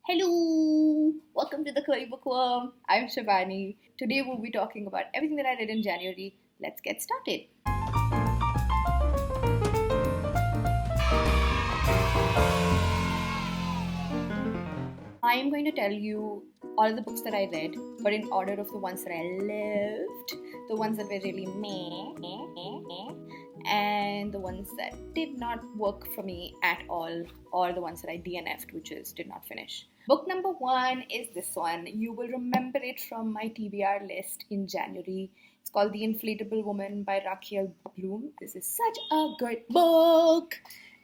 Hello, welcome to the Curry Bookworm. I'm Shivani. Today we'll be talking about everything that I read in January. Let's get started. I am going to tell you all of the books that I read, but in order of the ones that I loved, the ones that were really meh, and the ones that did not work for me at all, or the ones that I DNF'd, which is did not finish. Book number one is this one. You will remember it from my TBR list in January. It's called The Inflatable Woman by Rachael. This is such a good book.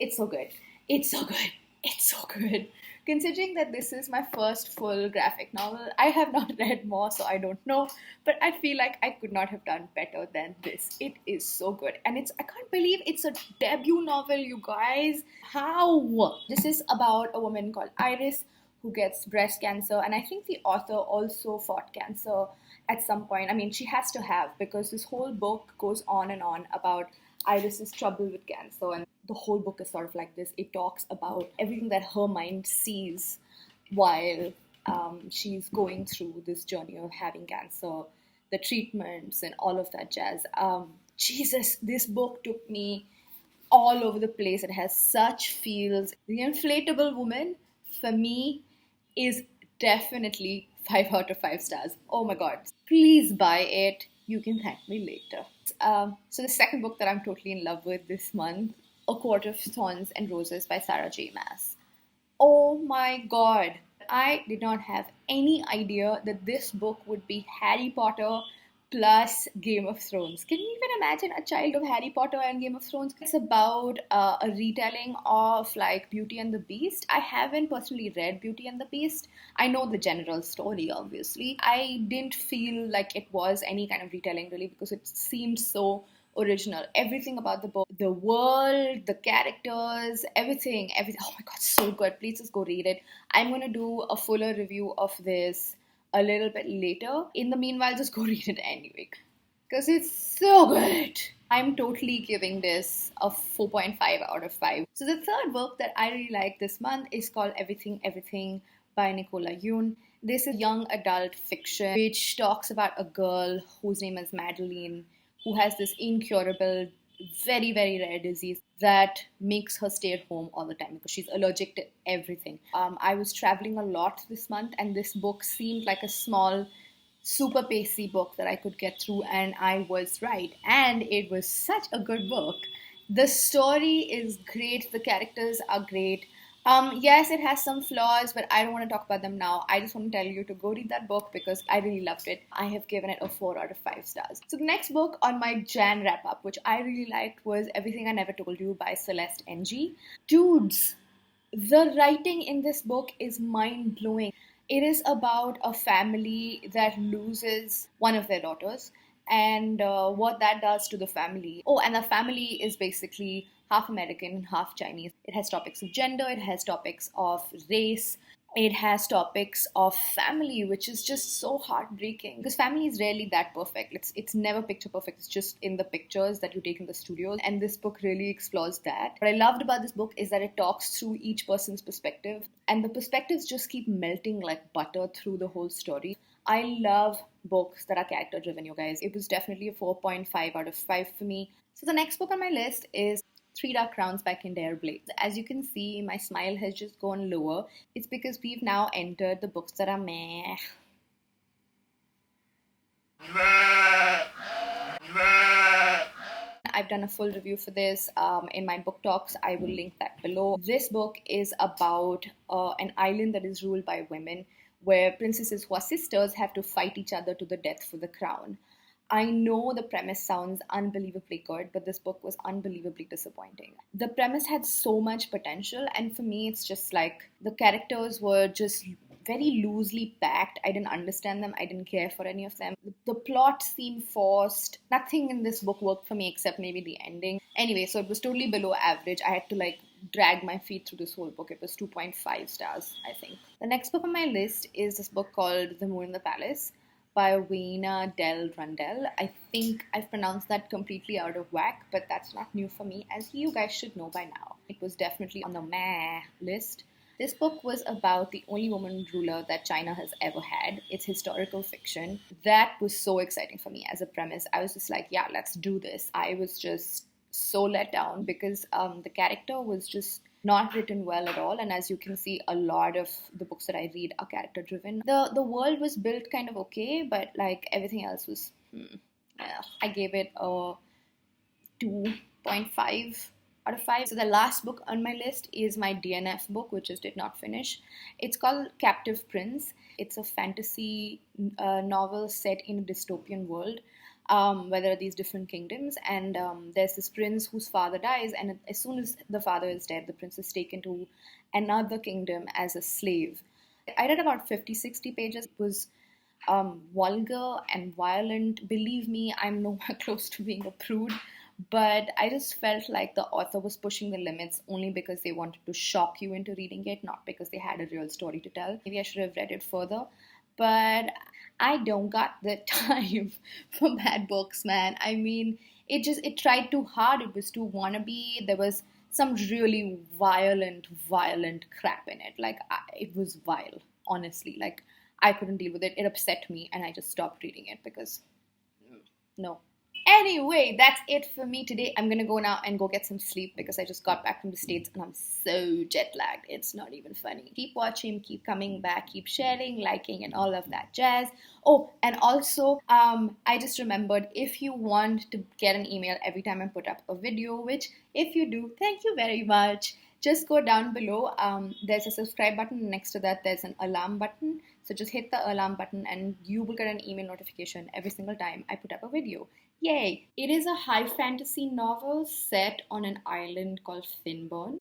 It's so good. It's so good. It's so good. Considering that this is my first full graphic novel, I have not read more, so I don't know. But I feel like I could not have done better than this. It is so good. And I can't believe it's a debut novel, you guys. How? This is about a woman called Iris who gets breast cancer. And I think the author also fought cancer at some point. I mean, she has to have, because this whole book goes on and on about Iris's trouble with cancer, and the whole book is sort of like this. It talks about everything that her mind sees while she's going through this journey of having cancer, the treatments, and all of that jazz. Jesus, this book took me all over the place. It has such feels. The Inflatable Woman, for me, is definitely 5 out of 5 stars. Oh my god. Please buy it. You can thank me later. So the second book that I'm totally in love with this month, A Court of Thorns and Roses by Sarah J. Maas. Oh my god. I did not have any idea that this book would be Harry Potter plus Game of Thrones. Can you even imagine a child of Harry Potter and Game of Thrones? It's about a retelling of like Beauty and the Beast. I haven't personally read Beauty and the Beast. I know the general story, obviously. I didn't feel like it was any kind of retelling really, because it seemed so original. Everything about the book, the world, the characters, everything. Oh my god, so good. Please just go read it. I'm gonna do a fuller review of this a little bit later. In the meanwhile, just go read it anyway, because it's so good. I'm totally giving this a 4.5 out of 5. So the third book that I really like this month is called Everything Everything by Nicola Yoon. This is young adult fiction which talks about a girl whose name is Madeline, who has this incurable, very, very rare disease that makes her stay at home all the time because she's allergic to everything. I was traveling a lot this month, and this book seemed like a small, super pacey book that I could get through, and I was right. And it was such a good book. The story is great, the characters are great. Yes, it has some flaws, but I don't want to talk about them now. I just want to tell you to go read that book because I really loved it. I have given it a 4 out of 5 stars. So the next book on my Jan wrap up, which I really liked, was Everything I Never Told You by Celeste NG. Dudes, the writing in this book is mind blowing. It is about a family that loses one of their daughters, and what that does to the family. Oh, and the family is basically half American and half Chinese. It has topics of gender, it has topics of race, it has topics of family, which is just so heartbreaking because family is rarely that perfect. It's never picture perfect. It's just in the pictures that you take in the studios, and this book really explores that. What I loved about this book is that it talks through each person's perspective, and the perspectives just keep melting like butter through the whole story. I love books that are character driven, you guys. It was definitely a 4.5 out of 5 for me. So the next book on my list is Three Dark Crowns by Kendare. As you can see, my smile has just gone lower. It's because we've now entered the books that are meh. I've done a full review for this in my book talks. I will link that below. This book is about an island that is ruled by women, where princesses who are sisters have to fight each other to the death for the crown. I know the premise sounds unbelievably good, but this book was unbelievably disappointing. The premise had so much potential, and for me, it's just like the characters were just very loosely packed. I didn't understand them. I didn't care for any of them. The plot seemed forced. Nothing in this book worked for me except maybe the ending. Anyway, so it was totally below average. I had to like drag my feet through this whole book. It was 2.5 stars, I think. The next book on my list is this book called The Moon in the Palace by Weina del Randel. I think I've pronounced that completely out of whack, but that's not new for me, as you guys should know by now. It was definitely on the meh list. This book was about the only woman ruler that China has ever had. It's historical fiction. That was so exciting for me as a premise. I was just like, yeah, let's do this. I was just so let down because the character was just not written well at all. And as you can see, a lot of the books that I read are character driven. The world was built kind of okay, but like everything else was. I gave it a 2.5 out of 5. So the last book on my list is my DNF book, which is did not finish. It's called Captive Prince. It's a fantasy novel set in a dystopian world where there are these different kingdoms, and there's this prince whose father dies, and as soon as the father is dead, the prince is taken to another kingdom as a slave. I read about 50-60 pages. It was vulgar and violent. Believe me, I'm nowhere close to being a prude, but I just felt like the author was pushing the limits only because they wanted to shock you into reading it, not because they had a real story to tell. Maybe I should have read it further, but I don't got the time for bad books, man. I mean, it tried too hard. It was too wannabe. There was some really violent crap in it. Like, it was vile, honestly. Like, I couldn't deal with it. It upset me, and I just stopped reading it because no. Anyway, that's it for me today. I'm gonna go now and go get some sleep because I just got back from the States and I'm so jet lagged. It's not even funny. Keep watching, keep coming back, keep sharing, liking, and all of that jazz. Oh, and also, I just remembered, if you want to get an email every time I put up a video, which if you do, thank you very much. Just go down below. There's a subscribe button. Next to that, there's an alarm button. So just hit the alarm button and you will get an email notification every single time I put up a video. Yay! It is a high fantasy novel set on an island called Finburn.